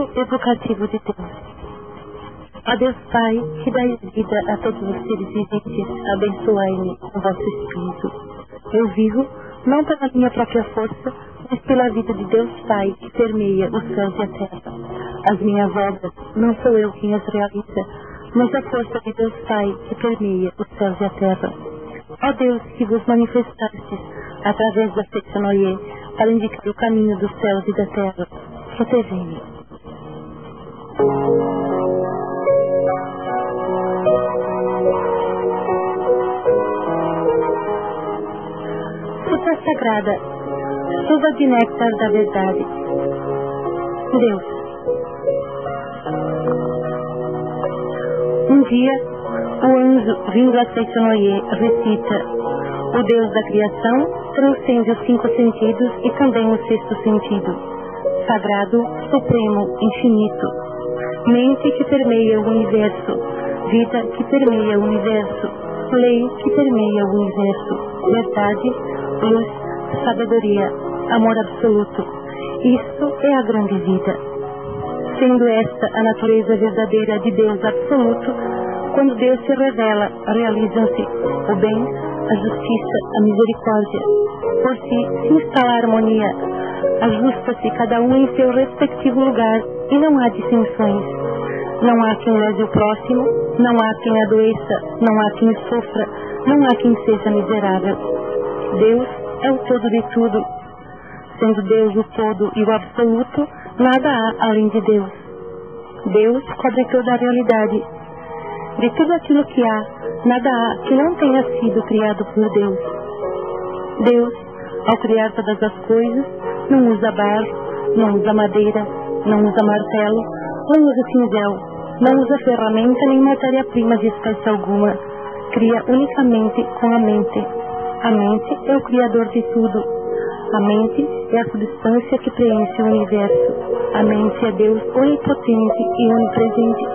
Ato educativo de Deus. Ó Deus Pai, que dai vida a todos os seres viventes, abençoai-me com vosso Espírito. Eu vivo, não pela minha própria força, mas pela vida de Deus Pai, que permeia os céus e a terra. As minhas obras, não sou eu quem as realiza, mas a força de Deus Pai, que permeia os céus e a terra. Ó Deus, que vos manifestastes, através da Sete Noé, para indicar o caminho dos céus e da terra, protegei-me. Fruta sagrada, chuva de néctar da verdade. Deus. Um dia, o anjo, vindo a Sete Noé, recita: o Deus da criação transcende os 5 sentidos e também o 6º sentido. Sagrado, supremo, infinito. Mente que permeia o universo. Vida que permeia o universo. Lei que permeia o universo. Verdade, luz, sabedoria, amor absoluto. Isto é a grande vida. Sendo esta a natureza verdadeira de Deus absoluto, quando Deus se revela, realizam-se o bem, a justiça, a misericórdia. Por si se instala a harmonia. Ajusta-se cada um em seu respectivo lugar e não há dissensões. Não há quem leve o próximo, não há quem adoeça, não há quem sofra, não há quem seja miserável. Deus é o todo de tudo. Sendo Deus o todo e o absoluto, nada há além de Deus. Deus cobre toda a realidade. De tudo aquilo que há, nada há que não tenha sido criado por Deus. Deus, ao criar todas as coisas, não usa barro, não usa madeira, não usa martelo, não usa cinzel, não usa ferramenta nem matéria-prima de espécie alguma. Cria unicamente com a mente. A mente é o criador de tudo. A mente é a substância que preenche o universo. A mente é Deus onipotente e onipresente.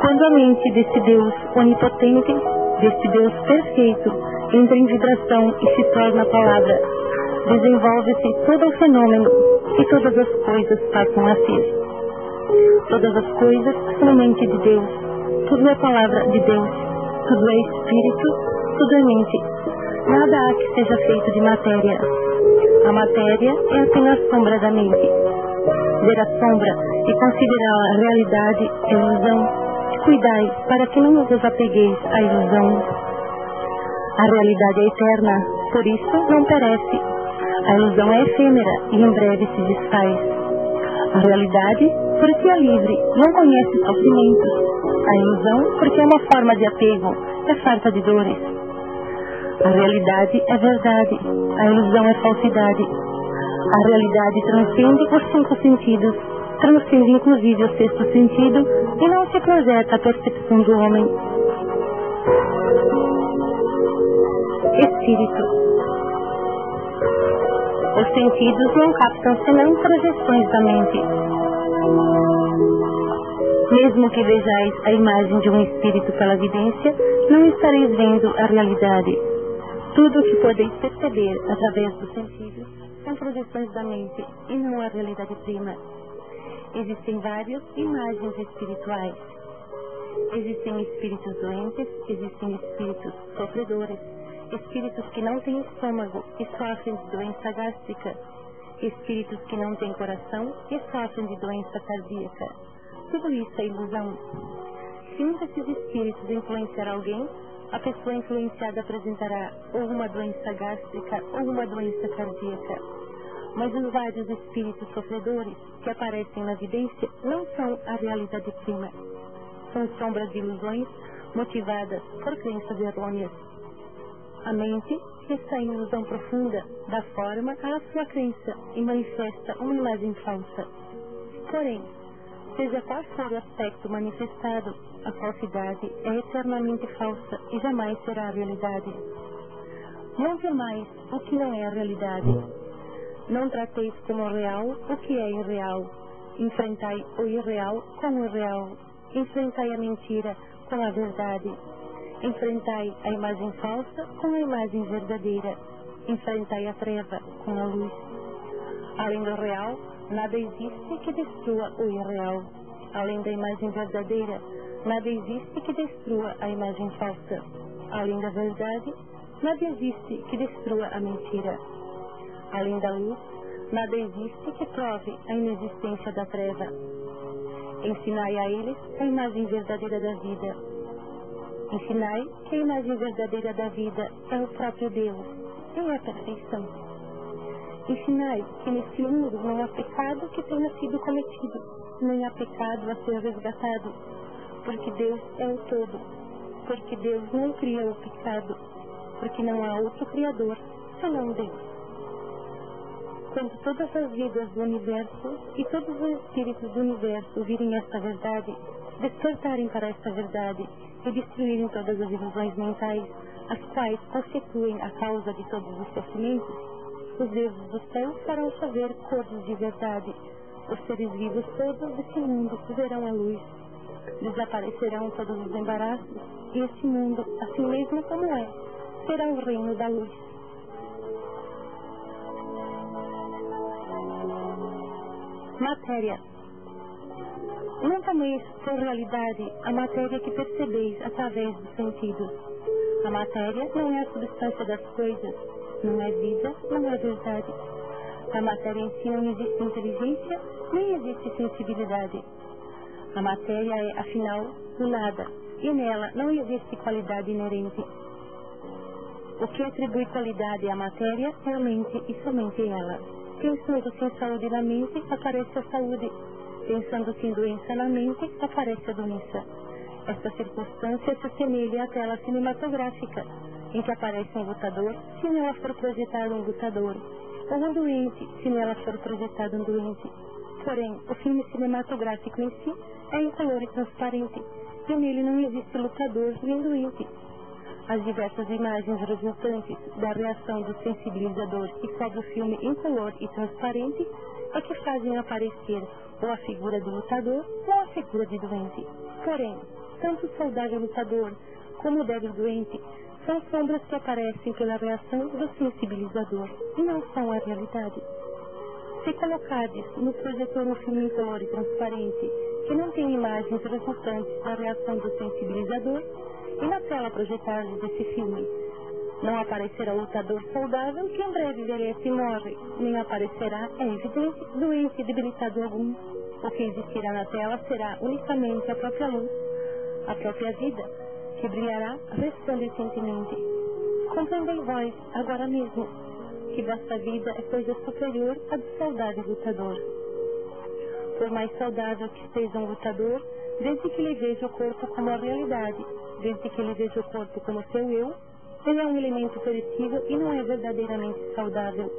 Quando a mente desse Deus onipotente, desse Deus perfeito, entra em vibração e se torna palavra, desenvolve-se todo o fenômeno e todas as coisas passam a ser. Todas as coisas são mente de Deus. Tudo é palavra de Deus. Tudo é espírito, tudo é mente. Nada há que seja feito de matéria. A matéria é apenas sombra da mente. Ver a sombra e considerar a realidade é ilusão. Cuidai para que não vos apegueis à ilusão. A realidade é eterna, por isso não perece. A ilusão é efêmera e em breve se desfaz. A realidade, porque é livre, não conhece sofrimentos. A ilusão, porque é uma forma de apego, é farta de dores. A realidade é verdade, a ilusão é falsidade. A realidade transcende os 5 sentidos, transcende inclusive o 6º sentido e não se projeta a percepção do homem. Espírito. Os sentidos não captam senão projeções da mente. Mesmo que vejais a imagem de um espírito pela vidência, não estareis vendo a realidade. Tudo o que podeis perceber através dos sentidos são projeções da mente e não a realidade prima. Existem várias imagens espirituais. Existem espíritos doentes, existem espíritos sofredores, espíritos que não têm estômago e sofrem de doença gástrica, espíritos que não têm coração e sofrem de doença cardíaca. Tudo isso é ilusão. Se um desses espíritos influenciar alguém, a pessoa influenciada apresentará ou uma doença gástrica ou uma doença cardíaca. Mas os vários espíritos sofredores que aparecem na vidência não são a realidade prima. São sombras de ilusões motivadas por crenças errôneas. A mente, que está em ilusão profunda, dá forma à sua crença e manifesta uma imagem falsa. Porém, seja qual for o aspecto manifestado, a falsidade é eternamente falsa e jamais será a realidade. Não temais o que não é a realidade. Não trateis como real o que é irreal. Enfrentai o irreal com o real. Enfrentai a mentira com a verdade. Enfrentai a imagem falsa com a imagem verdadeira. Enfrentai a treva com a luz. Além do real, nada existe que destrua o irreal. Além da imagem verdadeira, nada existe que destrua a imagem falsa. Além da verdade, nada existe que destrua a mentira. Além da luz, nada existe que prove a inexistência da treva. Ensinai a eles a imagem verdadeira da vida. Ensinai que a imagem verdadeira da vida é o próprio Deus, e é a perfeição. Ensinai que neste mundo não há pecado que tenha sido cometido, nem há pecado a ser resgatado, porque Deus é o todo, porque Deus não cria o pecado, porque não há outro Criador senão Deus. Quando todas as vidas do universo e todos os espíritos do universo virem esta verdade, despertarem para esta verdade e destruírem todas as ilusões mentais, as quais constituem a causa de todos os sofrimentos, os deuses do céu farão chover cores de verdade. Os seres vivos todos deste mundo verão a luz. Desaparecerão todos os embaraços, e este mundo, assim mesmo como é, será o reino da luz. Matéria. Não tomeis por realidade a matéria que percebeis através dos sentidos. A matéria não é a substância das coisas, não é vida, não é verdade. A matéria em si não existe inteligência, nem existe sensibilidade. A matéria é, afinal, do nada, e nela não existe qualidade inerente. O que atribui qualidade à matéria é a mente e somente ela. Pensando-se em saúde na mente, aparece a saúde. Pensando-se em doença na mente, aparece a doença. Esta circunstância se assemelha à tela cinematográfica, em que aparece um lutador, se nela for projetado um lutador, ou um doente, se nela for projetado um doente. Porém, o filme cinematográfico em si é incolor e transparente, e nele não existe lutador nem doente. As diversas imagens resultantes da reação do sensibilizador que cobre o filme incolor e transparente é que fazem aparecer ou a figura do lutador ou a figura de doente. Porém, tanto o saudável lutador como o débil doente são sombras que aparecem pela reação do sensibilizador e não são a realidade. Se colocardes no projetor um filme incolor e transparente que não tem imagens resultantes da reação do sensibilizador, e na tela projetada desse filme não aparecerá o lutador saudável que em breve envelhece e morre, nem aparecerá, é evidente, doente e debilitado algum. O que existirá na tela será unicamente a própria luz, a própria vida, que brilhará resplandecentemente. Compreendei vós, agora mesmo, que vossa vida é coisa superior à do saudável lutador. Por mais saudável que esteja um lutador, desde que ele veja o corpo como a realidade, desde que ele veja o corpo como seu eu, ele é um elemento perecível e não é verdadeiramente saudável.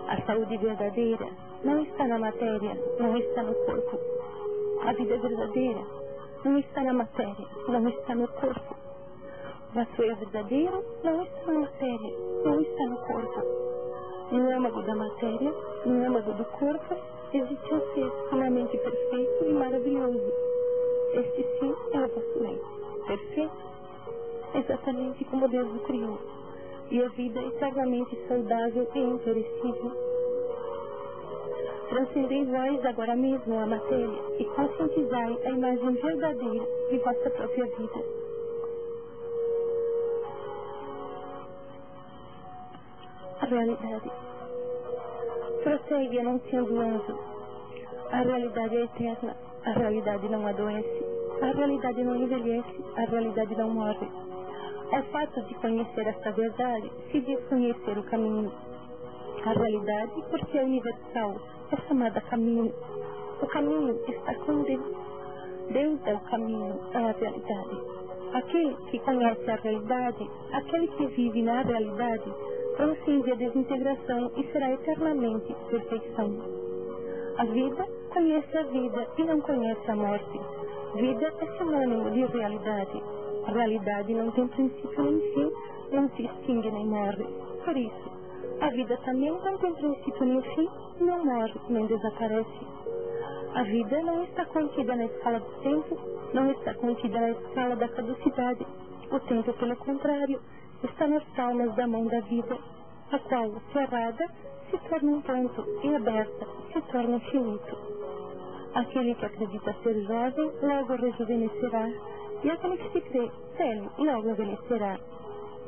A saúde verdadeira não está na matéria, não está no corpo. A vida verdadeira não está na matéria, não está no corpo. O açoio verdadeiro não está na matéria, não está no corpo. No âmago da matéria, no âmago do corpo, existe um ser plenamente perfeito e maravilhoso. Este sim é o vosso mente. Perfeito, exatamente como Deus o criou, e a vida é eternamente saudável e imperecível. Transcendei vós agora mesmo a matéria e conscientizai a imagem verdadeira de vossa própria vida. A realidade. Prossegue anunciando o anjo. A realidade é eterna, a realidade não adoece. A realidade não envelhece, a realidade não morre. Ao fato de conhecer esta verdade, se diz conhecer o caminho. A realidade, porque é universal, é chamada caminho. O caminho está com Deus. Deus é o caminho, é a realidade. Aquele que conhece a realidade, aquele que vive na realidade, transcende a desintegração e será eternamente perfeição. A vida conhece a vida e não conhece a morte. Vida é sinônimo de realidade. A realidade não tem princípio nem fim, não se extingue nem morre. Por isso, a vida também não tem princípio nem fim, não morre nem desaparece. A vida não está contida na escala do tempo, não está contida na escala da caducidade. O tempo, pelo contrário, está nas palmas da mão da vida, a qual, cerrada, se torna um ponto e aberta se torna infinito. Aquele que acredita ser jovem logo rejuvenescerá, e aquele que se crê velho logo envelhecerá.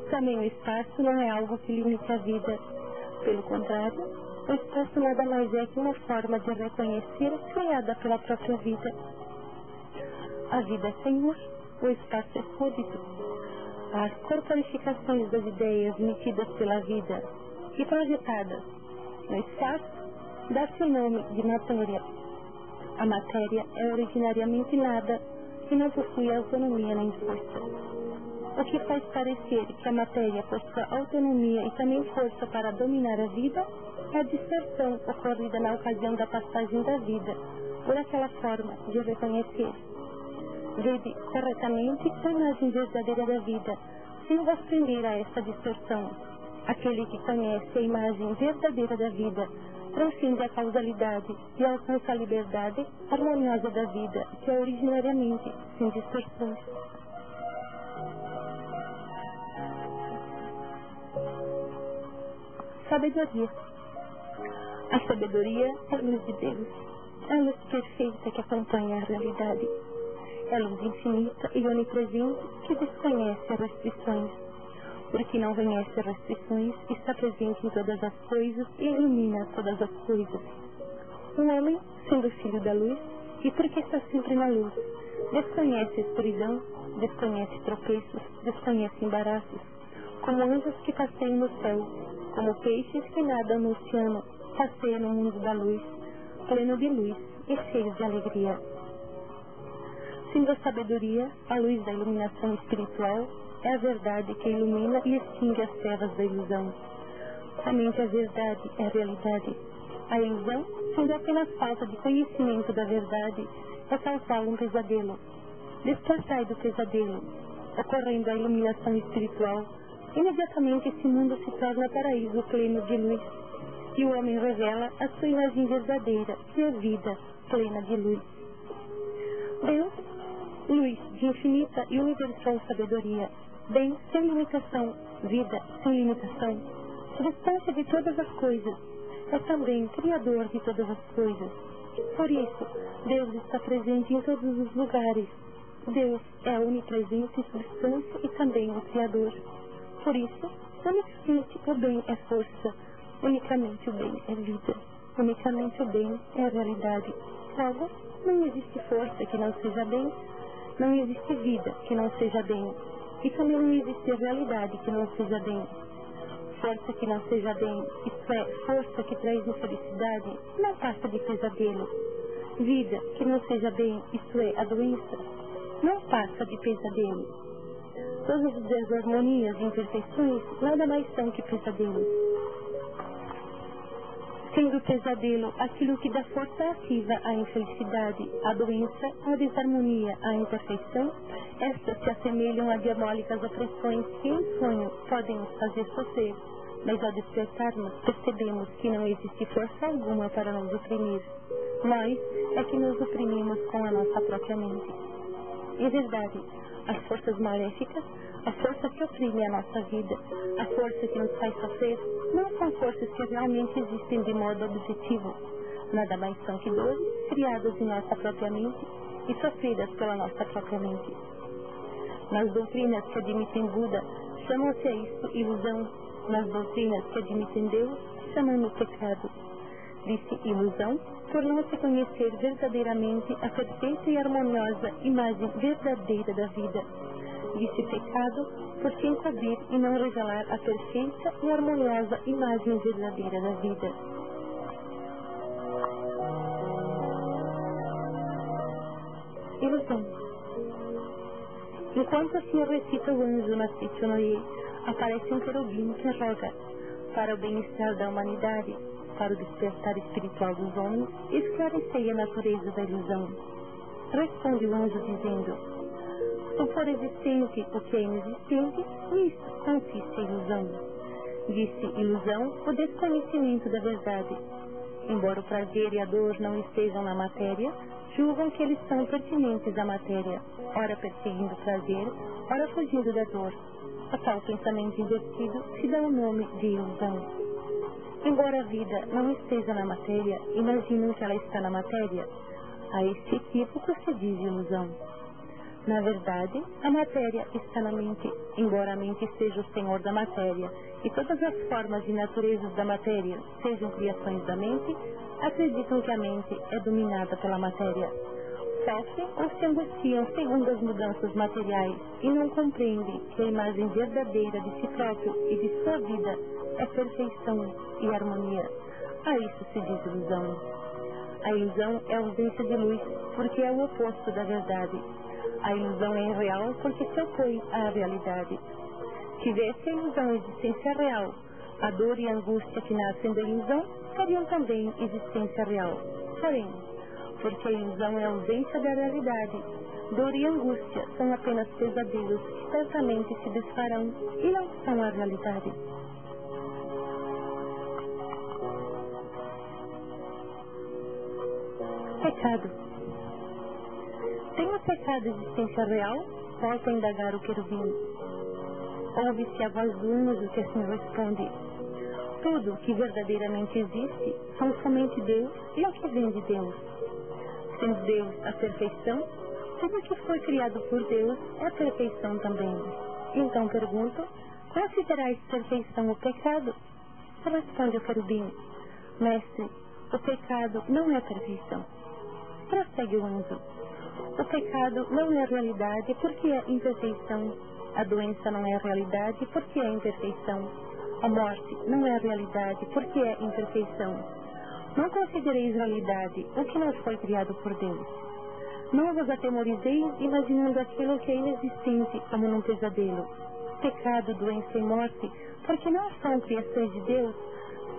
Também o espaço não é algo que limite a vida. Pelo contrário, o espaço nada mais é que uma forma de reconhecer criada pela própria vida. A vida é Senhor, o espaço é súbito. As corporificações das ideias emitidas pela vida e projetadas no espaço dá-se o nome de matéria. A matéria é originariamente nada e não possui autonomia nem força. O que faz parecer que a matéria possua autonomia e também força para dominar a vida é a distorção ocorrida na ocasião da passagem da vida por aquela forma de reconhecer. Vede corretamente a imagem verdadeira da vida, sem vos prender a esta distorção. Aquele que conhece a imagem verdadeira da vida transcende a causalidade e alcança a liberdade harmoniosa da vida, que é originariamente sem distorções. Sabedoria. A sabedoria é a luz de Deus. É a luz perfeita que acompanha a realidade. É a luz infinita e onipresente que desconhece as restrições. Porque não conhece restrições, está presente em todas as coisas e ilumina todas as coisas. Um homem, sendo filho da luz, e porque está sempre na luz, desconhece a escuridão, desconhece tropeços, desconhece embaraços, como anjos que passeiam no céu, como peixes que nadam no oceano, passeiam no mundo da luz, pleno de luz e cheio de alegria. Sendo a sabedoria, a luz da iluminação espiritual, é a verdade que ilumina e extingue as trevas da ilusão. Somente a verdade é a realidade. A ilusão, sendo apenas falta de conhecimento da verdade, é tal qual um pesadelo. Despertai do pesadelo. Ocorrendo a iluminação espiritual, imediatamente esse mundo se torna paraíso pleno de luz, e o homem revela a sua imagem verdadeira, que é a vida plena de luz. Deus, luz de infinita e universal sabedoria, bem sem limitação, vida sem limitação, substância de todas as coisas, é também Criador de todas as coisas. Por isso, Deus está presente em todos os lugares. Deus é a onipresente substância e também o Criador. Por isso, unicamente o bem é força, unicamente o bem é vida, unicamente o bem é a realidade. Logo, não existe força que não seja bem, não existe vida que não seja bem, e também não existe realidade que não seja bem. Força que não seja bem, isto é, força que traz infelicidade, não passa de pesadelo. Vida que não seja bem, isto é, a doença, não passa de pesadelo. Todas as desarmonias e imperfeições nada mais são que pesadelos. Sendo pesadelo aquilo que dá força ativa à infelicidade, à doença, à desarmonia, à imperfeição, estas se assemelham a diabólicas opressões que em sonho podem nos fazer sofrer, mas ao despertarmos percebemos que não existe força alguma para nos oprimir. Nós é que nos oprimimos com a nossa própria mente. Em verdade, as forças maléficas, a força que oprime a nossa vida, a força que nos faz sofrer, não são forças que realmente existem de modo objetivo. Nada mais são que dores criadas em nossa própria mente e sofridas pela nossa própria mente. Nas doutrinas que admitem Buda, chamam-se a isso ilusão. Nas doutrinas que admitem Deus, chamam-no pecado. Disse ilusão por não se conhecer verdadeiramente a perfeita e harmoniosa imagem verdadeira da vida. Disse pecado por se encobrir e não revelar a perfeita e harmoniosa imagem verdadeira da vida. Ilusão. Enquanto assim recita o anjo na Sichonoye, aparece um querubim que roga para o bem-estar da humanidade, para o despertar espiritual dos homens, esclarecer a natureza da ilusão. Responde o anjo dizendo: se for existente o que é inexistente, nisso consiste a ilusão. Disse ilusão o desconhecimento da verdade. Embora o prazer e a dor não estejam na matéria, julgam que eles são pertinentes à matéria, ora perseguindo o prazer, ora fugindo da dor. A tal pensamento invertido se dá o nome de ilusão. Embora a vida não esteja na matéria, imaginam que ela está na matéria. A este equívoco se diz ilusão. Na verdade, a matéria está na mente, embora a mente seja o senhor da matéria, e todas as formas e naturezas da matéria sejam criações da mente, acreditam que a mente é dominada pela matéria. Sofrem ou se angustiam segundo as mudanças materiais e não compreendem que a imagem verdadeira de si próprio e de sua vida é perfeição e harmonia. A isso se diz ilusão. A ilusão é a ausência de luz, porque é o oposto da verdade. A ilusão é irreal porque se opõe à realidade. Tivesse a ilusão existência real, a dor e a angústia que nascem da ilusão teriam também existência real. Porém, porque a ilusão é a ausência da realidade, dor e angústia são apenas pesadelos que certamente se desfarão e não são a realidade. Pecado. Tem o pecado existência real? Volta a indagar o querubim. Ouve-se a voz do anjo que assim responde: tudo que verdadeiramente existe são somente Deus e o que vem de Deus. Sendo Deus a perfeição, tudo que foi criado por Deus é perfeição também. Então pergunto: considerais perfeição o pecado? Responde o querubim: mestre, o pecado não é perfeição. Prossegue o anjo: o pecado não é realidade porque é imperfeição. A doença não é realidade porque é imperfeição. A morte não é realidade porque é imperfeição. Não considereis realidade o que não foi criado por Deus. Não vos atemorizeis imaginando aquilo que é inexistente como num pesadelo. Pecado, doença e morte, porque não são criações de Deus,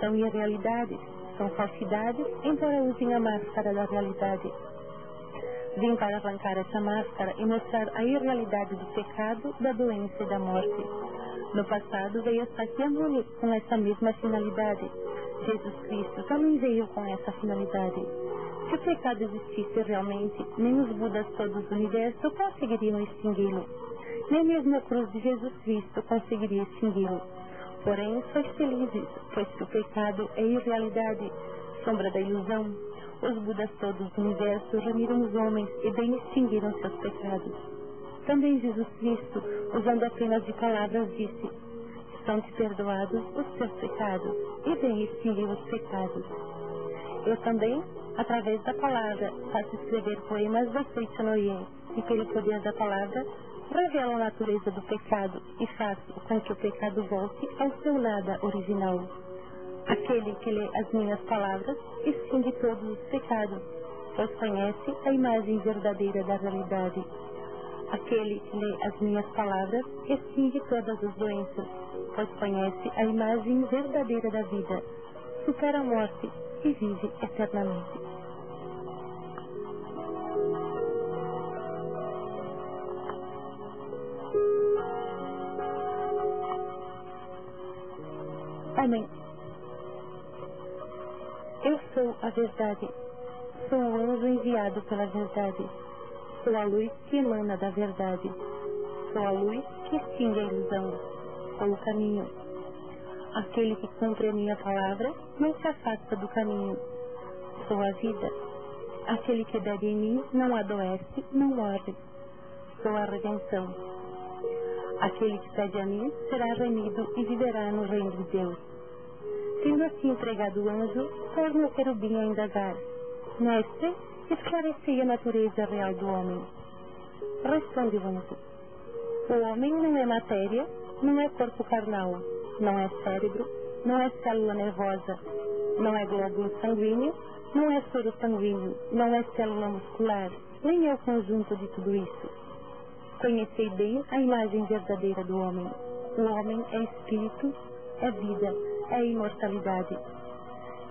são irrealidades, são falsidades, embora usem a máscara da realidade. Vim para arrancar essa máscara e mostrar a irrealidade do pecado, da doença e da morte. No passado veio esta aqui com essa mesma finalidade. Jesus Cristo também veio com essa finalidade. Se o pecado existisse realmente, nem os Budas todos do universo conseguiriam extingui-lo. Nem mesmo a cruz de Jesus Cristo conseguiria extingui-lo. Porém, sois felizes, pois que o pecado é irrealidade, sombra da ilusão. Os Budas todos do universo reuniram os homens e bem extinguiram seus pecados. Também Jesus Cristo, usando apenas de palavras, disse: são-te perdoados os teus pecados, e bem extinguiu os pecados. Eu também, através da palavra, faço escrever poemas da Seitanoye, e pelo poder da palavra, revelo a natureza do pecado e faço com que o pecado volte ao seu nada original. Aquele que lê as minhas palavras extingue todos os pecados, pois conhece a imagem verdadeira da realidade. Aquele que lê as minhas palavras extingue todas as doenças, pois conhece a imagem verdadeira da vida, supera a morte e vive eternamente. Amém. Eu sou a verdade, sou o anjo enviado pela verdade, sou a luz que emana da verdade, sou a luz que extingue a ilusão, sou o caminho. Aquele que cumpre a minha palavra não se afasta do caminho, sou a vida. Aquele que bebe em mim não adoece, não morre, sou a redenção. Aquele que pede a mim será remido e viverá no reino de Deus. Tendo assim entregado o anjo, torna o querubim a indagar: mestre, esclarecei a natureza real do homem. Responde o anjo: o homem não é matéria, não é corpo carnal, não é cérebro, não é célula nervosa, não é glóbulo sanguíneo, não é soro sanguíneo, não é célula muscular, nem é o conjunto de tudo isso. Conhecei bem a imagem verdadeira do homem. O homem é espírito, é vida, é imortalidade.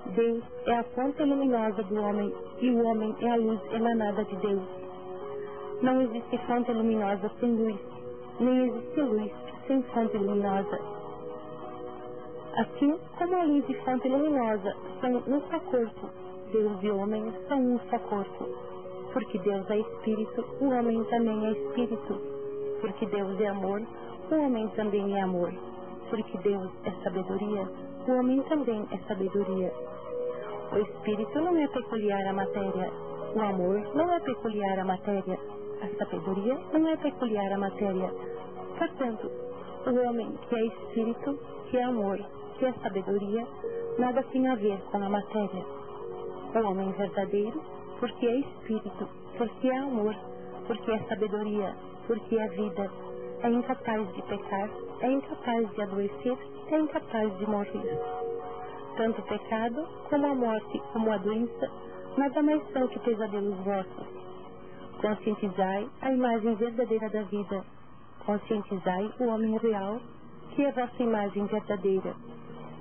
Deus é a fonte luminosa do homem e o homem é a luz emanada de Deus. Não existe fonte luminosa sem luz, nem existe luz sem fonte luminosa. Assim como a luz e fonte luminosa são um só corpo, Deus e o homem são um só corpo. Porque Deus é espírito, o homem também é espírito. Porque Deus é amor, o homem também é amor. Porque Deus é sabedoria, o homem também é sabedoria. O espírito não é peculiar à matéria. O amor não é peculiar à matéria. A sabedoria não é peculiar à matéria. Portanto, o homem que é espírito, que é amor, que é sabedoria, nada tem a ver com a matéria. O homem verdadeiro, porque é espírito, porque é amor, porque é sabedoria, porque é vida, é incapaz de pecar, é incapaz de adoecer, é incapaz de morrer. Tanto o pecado, como a morte, como a doença, nada mais são que pesadelos vossos. Conscientizai a imagem verdadeira da vida. Conscientizai o homem real, que é a vossa imagem verdadeira.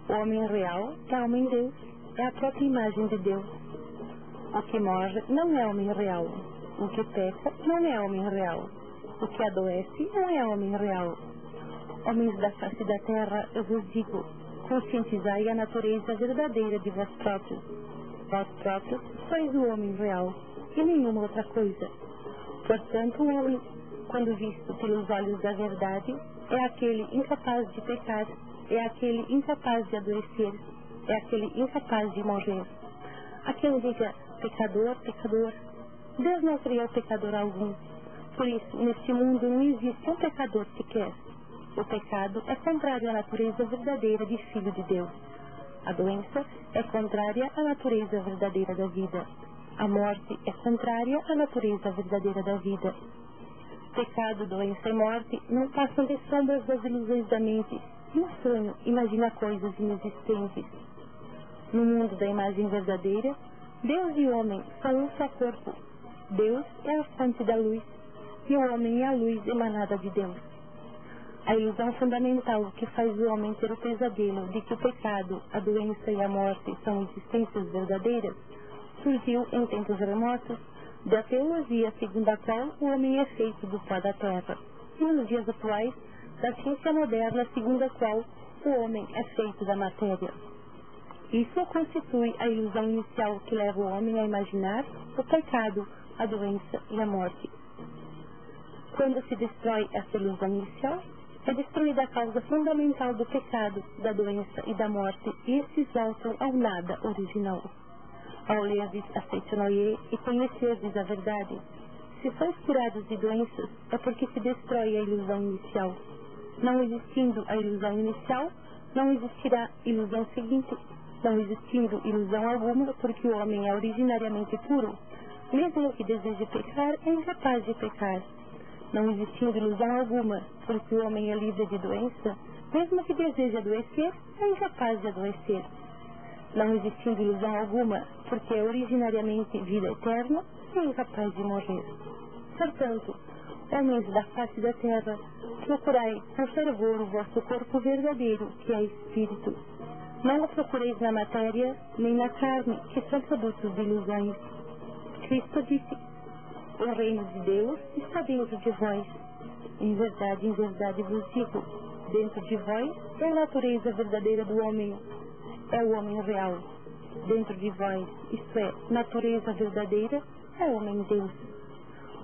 O homem real é homem Deus, é a própria imagem de Deus. O que morre não é homem real. O que peca não é homem real. O que adoece não é homem real. Homens da face da terra, eu vos digo, conscientizai a natureza verdadeira de vós próprios. Vós próprios sois o homem real, e nenhuma outra coisa. Portanto, o homem, quando visto pelos olhos da verdade, é aquele incapaz de pecar, é aquele incapaz de adoecer, é aquele incapaz de morrer. A quem diga, pecador, pecador, Deus não criou pecador algum. Por isso, neste mundo não existe um pecador sequer. O pecado é contrário à natureza verdadeira de Filho de Deus. A doença é contrária à natureza verdadeira da vida. A morte é contrária à natureza verdadeira da vida. Pecado, doença e morte não passam de sombras das ilusões da mente. No sonho, imagina coisas inexistentes. No mundo da imagem verdadeira, Deus e o homem são um só corpo. Deus é a fonte da luz e o homem é a luz emanada de Deus. A ilusão fundamental que faz o homem ter o pesadelo de que o pecado, a doença e a morte são existências verdadeiras surgiu em tempos remotos da teologia segundo a qual o homem é feito do pó da terra, e nos dias atuais da ciência moderna segundo a qual o homem é feito da matéria. Isso constitui a ilusão inicial que leva o homem a imaginar o pecado, a doença e a morte. Quando se destrói essa ilusão inicial, é destruída a causa fundamental do pecado, da doença e da morte, e esses voltam ao nada original. Ao lerdes a Seitanoye e conhecerdes a verdade, se sois curados de doenças, é porque se destrói a ilusão inicial. Não existindo a ilusão inicial, não existirá ilusão seguinte. Não existindo ilusão alguma, porque o homem é originariamente puro, mesmo que deseje pecar, é incapaz de pecar. Não existindo ilusão alguma, porque o homem é livre de doença, mesmo que deseje adoecer, é incapaz de adoecer. Não existindo ilusão alguma, porque é originariamente vida eterna, é incapaz de morrer. Portanto, homens da face da terra, procurai com fervor o vosso corpo verdadeiro, que é espírito. Não o procureis na matéria, nem na carne, que são produtos de ilusões. Cristo disse, o reino de Deus está dentro de vós. Em verdade vos digo, dentro de vós é a natureza verdadeira do homem, é o homem real. Dentro de vós, isto é, natureza verdadeira, é o homem Deus.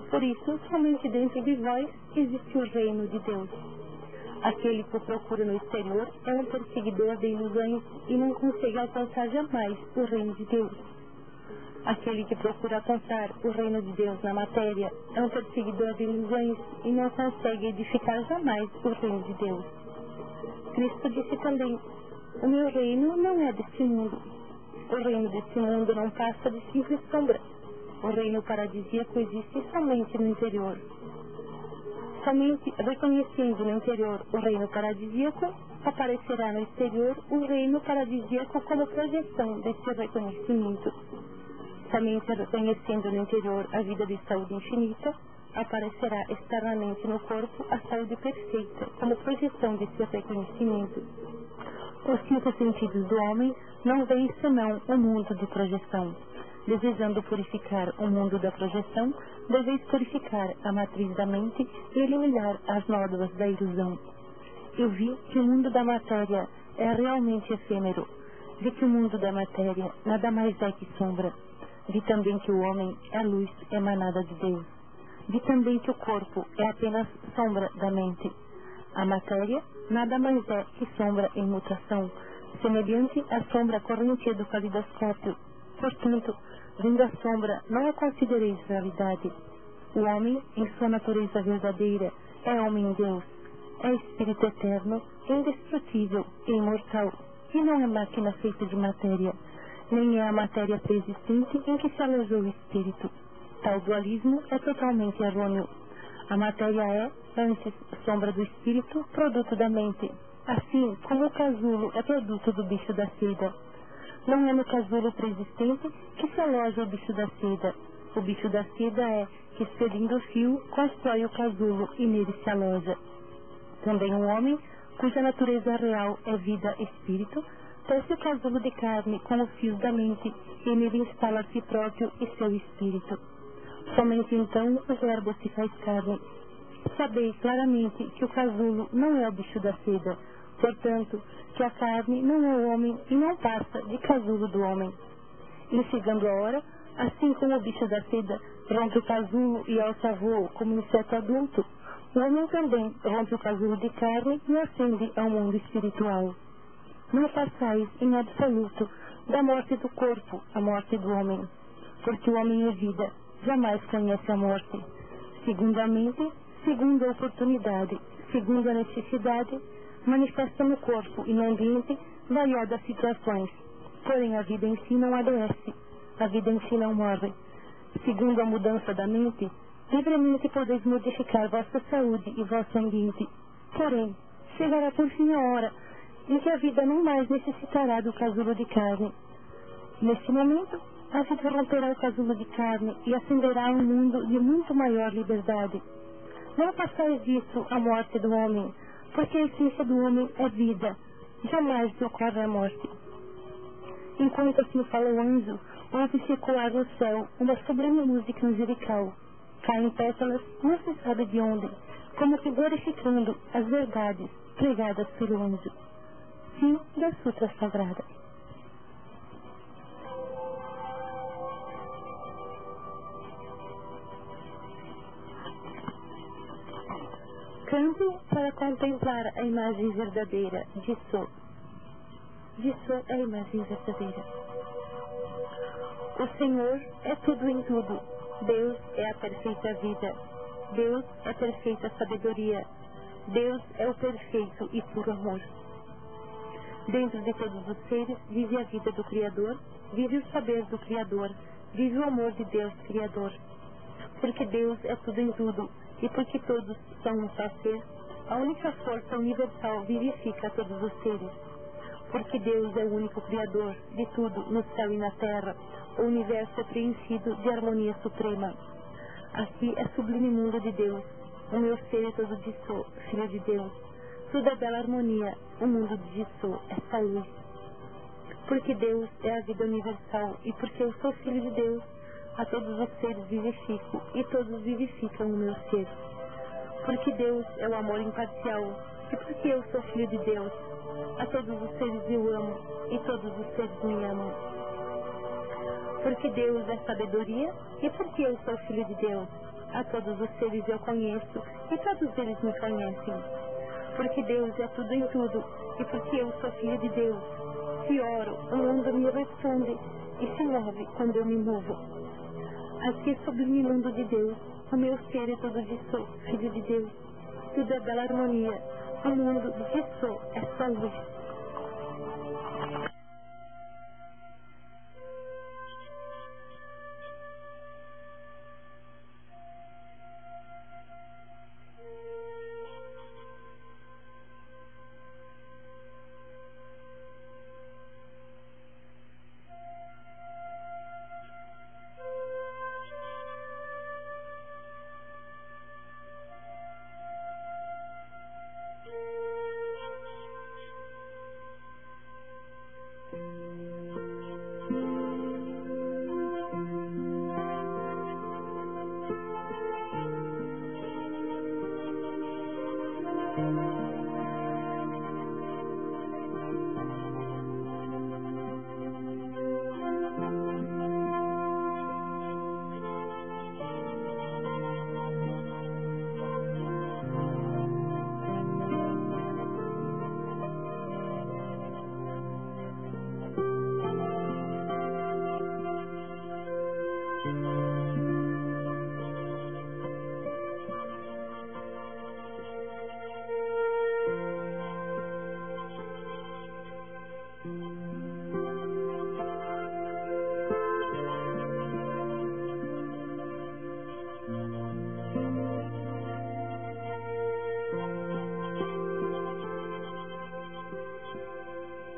Por isso, somente dentro de vós existe o reino de Deus. Aquele que o procura no exterior é um perseguidor de ilusões e não consegue alcançar jamais o reino de Deus. Aquele que procura alcançar o reino de Deus na matéria é um perseguidor de ilusões e não consegue edificar jamais o reino de Deus. Cristo disse também, o meu reino não é deste mundo. O reino deste mundo não passa de simples sombra. O reino paradisíaco existe somente no interior. Somente reconhecendo no interior o reino paradisíaco, aparecerá no exterior o reino paradisíaco como projeção desse reconhecimento. Somente reconhecendo no interior a vida de saúde infinita, aparecerá externamente no corpo a saúde perfeita como projeção desse reconhecimento. Os 5 sentidos do homem não veem senão o mundo de projeção. Desejando purificar o mundo da projeção, deveis purificar a matriz da mente e eliminar as nódoas da ilusão. Eu vi que o mundo da matéria é realmente efêmero. Vi que o mundo da matéria nada mais é que sombra. Vi também que o homem é a luz emanada de Deus. Vi também que o corpo é apenas sombra da mente. A matéria nada mais é que sombra em mutação, semelhante à sombra corrente do calidoscópio. Portanto, vendo a sombra, não a considereis realidade. O homem, em sua natureza verdadeira, é homem-deus, é espírito eterno, indestrutível e imortal, e não é máquina feita de matéria, nem é a matéria preexistente em que se alojou o espírito. Tal dualismo é totalmente errôneo. A matéria é, antes, sombra do espírito, produto da mente, assim como o casulo é produto do bicho da seda. Não é no casulo preexistente que se aloja o bicho da seda. O bicho da seda é que, expelindo o fio, constrói o casulo e nele se aloja. Também o homem, cuja natureza real é vida espírito, tece o casulo de carne com os fios da mente e nele instala a si próprio e seu espírito. Somente então o verbo se faz carne. Sabei claramente que o casulo não é o bicho da seda, portanto, que a carne não é o homem e não passa de casulo do homem. E chegando a hora, assim como o bicho da seda rompe o casulo e alça voo como inseto adulto, o homem também rompe o casulo de carne e ascende ao mundo espiritual. Não passais, em absoluto, da morte do corpo à morte do homem, porque o homem é vida, jamais conhece a morte. Segundamente, segundo a oportunidade, segundo a necessidade, manifesta no corpo e no ambiente variadas situações. Porém, a vida em si não adoece, a vida em si não morre. Segundo a mudança da mente, livremente podeis modificar vossa saúde e vosso ambiente. Porém, chegará por fim a hora em que a vida não mais necessitará do casulo de carne. Neste momento, a vida romperá o casulo de carne e ascenderá a um mundo de muito maior liberdade. Não passais disso a morte do homem, porque a essência do homem é vida, jamais lhe ocorre a morte. Enquanto assim fala o anjo, ouve-se ecoar no céu uma sublime música angelical. Caem pétalas, não se sabe de onde, como que glorificando as verdades pregadas pelo anjo. Fim da Sutra Sagrada. Campo para contemplar a imagem verdadeira de Sou. De Sou é a imagem verdadeira. O Senhor é tudo em tudo. Deus é a perfeita vida. Deus é a perfeita sabedoria. Deus é o perfeito e puro amor. Dentro de todos os seres vive a vida do Criador, vive o saber do Criador, vive o amor de Deus Criador. Porque Deus é tudo em tudo, e porque todos são um só ser, a única força universal vivifica todos os seres. Porque Deus é o único Criador de tudo no céu e na terra, o universo é preenchido de harmonia suprema. Assim é sublime mundo de Deus, o meu ser é todo de Sou, filho de Deus. Tudo é bela harmonia, o mundo de Sou é saúde. Porque Deus é a vida universal e porque eu sou filho de Deus, a todos os seres vivifico e todos vivificam o meu ser. Porque Deus é o amor imparcial e porque eu sou filho de Deus, a todos os seres eu amo e todos os seres me amam. Porque Deus é sabedoria e porque eu sou filho de Deus, a todos os seres eu conheço e todos eles me conhecem. Porque Deus é tudo em tudo e porque eu sou filho de Deus. Se oro, o mundo me responde e se move quando eu me movo. Aqui é sublime mundo de Deus, o meu ser é todo de Sou, filho de Deus. Tudo é bela harmonia, o mundo de Sou é só luz.